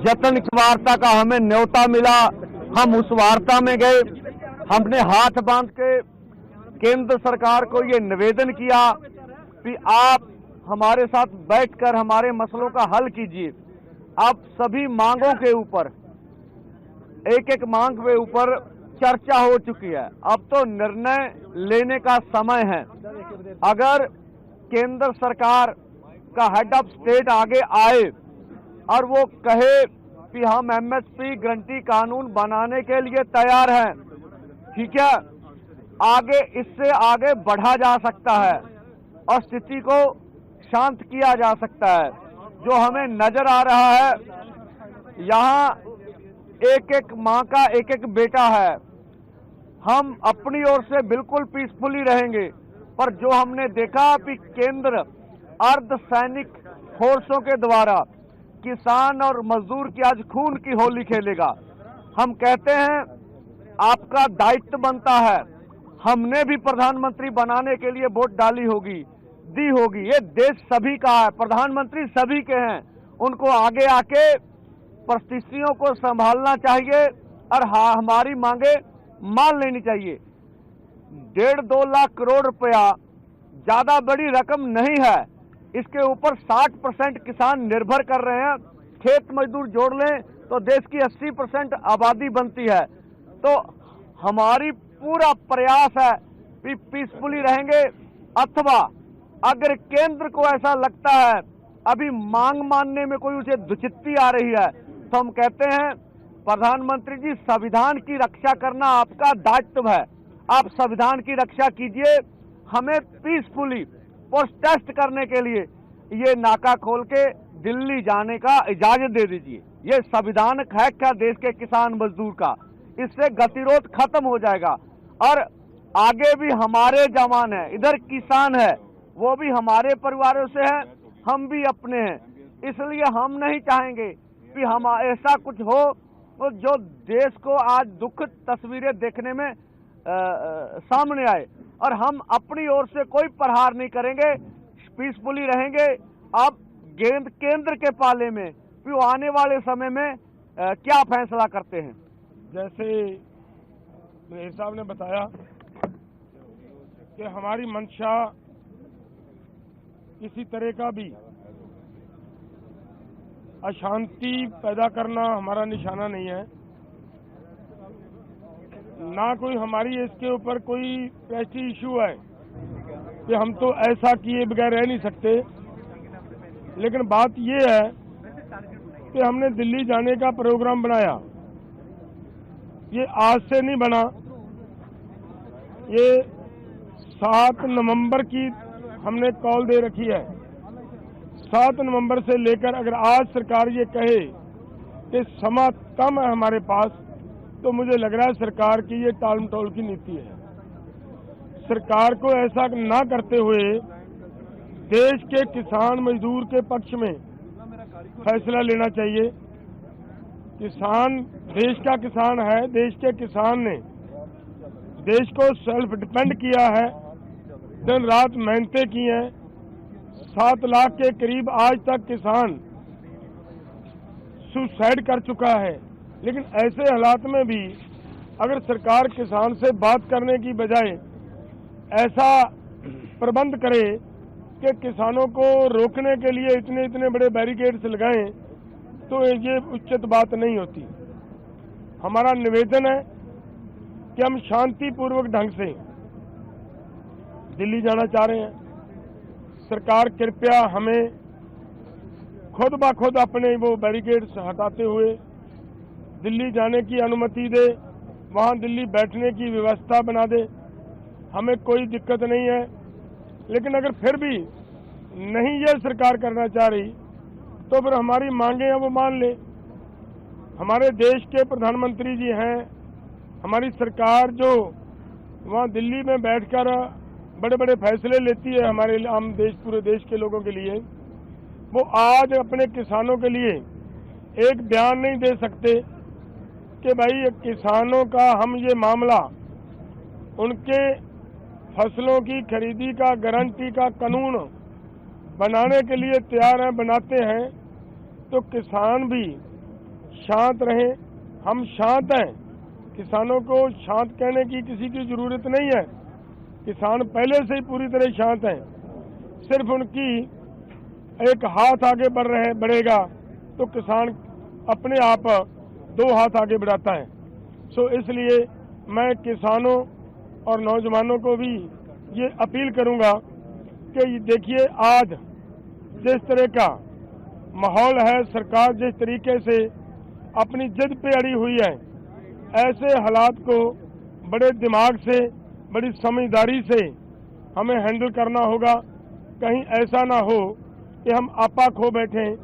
जतन की वार्ता का हमें न्योता मिला, हम उस वार्ता में गए। हमने हाथ बांध के केंद्र सरकार को ये निवेदन किया कि आप हमारे साथ बैठकर हमारे मसलों का हल कीजिए। अब सभी मांगों के ऊपर, एक एक मांग के ऊपर चर्चा हो चुकी है। अब तो निर्णय लेने का समय है। अगर केंद्र सरकार का हेड ऑफ स्टेट आगे आए और वो कहे कि हम एमएसपी गारंटी कानून बनाने के लिए तैयार हैं, ठीक है, आगे इससे आगे बढ़ा जा सकता है और स्थिति को शांत किया जा सकता है। जो हमें नजर आ रहा है, यहाँ एक एक माँ का एक एक बेटा है। हम अपनी ओर से बिल्कुल पीसफुली रहेंगे, पर जो हमने देखा कि केंद्र अर्धसैनिक फोर्सों के द्वारा किसान और मजदूर की आज खून की होली खेलेगा। हम कहते हैं आपका दायित्व बनता है। हमने भी प्रधानमंत्री बनाने के लिए वोट डाली होगी, दी होगी। ये देश सभी का है, प्रधानमंत्री सभी के हैं। उनको आगे आके परिस्थितियों को संभालना चाहिए और हमारी मांगे मान लेनी चाहिए। 1.5-2 लाख करोड़ रुपया ज्यादा बड़ी रकम नहीं है। इसके ऊपर 60% किसान निर्भर कर रहे हैं। खेत मजदूर जोड़ लें तो देश की 80% आबादी बनती है। तो हमारी पूरा प्रयास है कि पीसफुली रहेंगे, अथवा अगर केंद्र को ऐसा लगता है अभी मांग मानने में कोई उसे दुचित्ती आ रही है, तो हम कहते हैं प्रधानमंत्री जी, संविधान की रक्षा करना आपका दायित्व है। आप संविधान की रक्षा कीजिए। हमें पीसफुली प्रोटेस्ट करने के लिए ये नाका खोल के दिल्ली जाने का इजाजत दे दीजिए। ये संविधान है क्या देश के किसान मजदूर का? इससे गतिरोध खत्म हो जाएगा। और आगे भी हमारे जवान है, इधर किसान है, वो भी हमारे परिवारों से है, हम भी अपने हैं। इसलिए हम नहीं चाहेंगे कि हम ऐसा कुछ हो जो देश को आज दुखद तस्वीरें देखने में सामने आए। और हम अपनी ओर से कोई प्रहार नहीं करेंगे, पीसफुली रहेंगे। अब केंद्र के पाले में कि वो आने वाले समय में क्या फैसला करते हैं। जैसे मेरे साहब ने बताया कि हमारी मंशा किसी तरह का भी अशांति पैदा करना हमारा निशाना नहीं है, ना कोई हमारी इसके ऊपर कोई प्रेस्टीज इशू है कि हम तो ऐसा किए बगैर रह नहीं सकते। लेकिन बात ये है कि हमने दिल्ली जाने का प्रोग्राम बनाया। ये आज से नहीं बना, ये 7 नवंबर की हमने कॉल दे रखी है। 7 नवंबर से लेकर अगर आज सरकार ये कहे कि समय कम है हमारे पास, तो मुझे लग रहा है सरकार की ये टाल मटोल की नीति है। सरकार को ऐसा ना करते हुए देश के किसान मजदूर के पक्ष में फैसला लेना चाहिए। किसान देश का किसान है, देश के किसान ने देश को सेल्फ डिपेंड किया है, दिन रात मेहनतें की हैं। 7 लाख के करीब आज तक किसान सुसाइड कर चुका है। लेकिन ऐसे हालात में भी अगर सरकार किसान से बात करने की बजाय ऐसा प्रबंध करे कि किसानों को रोकने के लिए इतने बड़े बैरिकेड्स लगाएं, तो ये उचित बात नहीं होती। हमारा निवेदन है कि हम शांतिपूर्वक ढंग से दिल्ली जाना चाह रहे हैं। सरकार कृपया हमें खुद ब खुद अपने वो बैरिकेड्स हटाते हुए दिल्ली जाने की अनुमति दे, वहाँ दिल्ली बैठने की व्यवस्था बना दे। हमें कोई दिक्कत नहीं है। लेकिन अगर फिर भी नहीं ये सरकार करना चाह रही, तो फिर हमारी मांगे हैं वो मान ले। हमारे देश के प्रधानमंत्री जी हैं, हमारी सरकार जो वहाँ दिल्ली में बैठकर बड़े बड़े फैसले लेती है हमारे आम देश, पूरे देश के लोगों के लिए, वो आज अपने किसानों के लिए एक बयान नहीं दे सकते कि भाई किसानों का हम ये मामला उनके फसलों की खरीदी का गारंटी का कानून बनाने के लिए तैयार हैं, बनाते हैं। तो किसान भी शांत रहें। हम शांत हैं, किसानों को शांत कहने की किसी की जरूरत नहीं है। किसान पहले से ही पूरी तरह शांत हैं। सिर्फ उनकी एक हाथ आगे बढ़ेगा तो किसान अपने आप 2 हाथ आगे बढ़ाता है। सो इसलिए मैं किसानों और नौजवानों को भी ये अपील करूंगा कि देखिए, आज जिस तरह का माहौल है, सरकार जिस तरीके से अपनी जिद पे अड़ी हुई है, ऐसे हालात को बड़े दिमाग से, बड़ी समझदारी से हमें हैंडल करना होगा। कहीं ऐसा ना हो कि हम आपा खो बैठें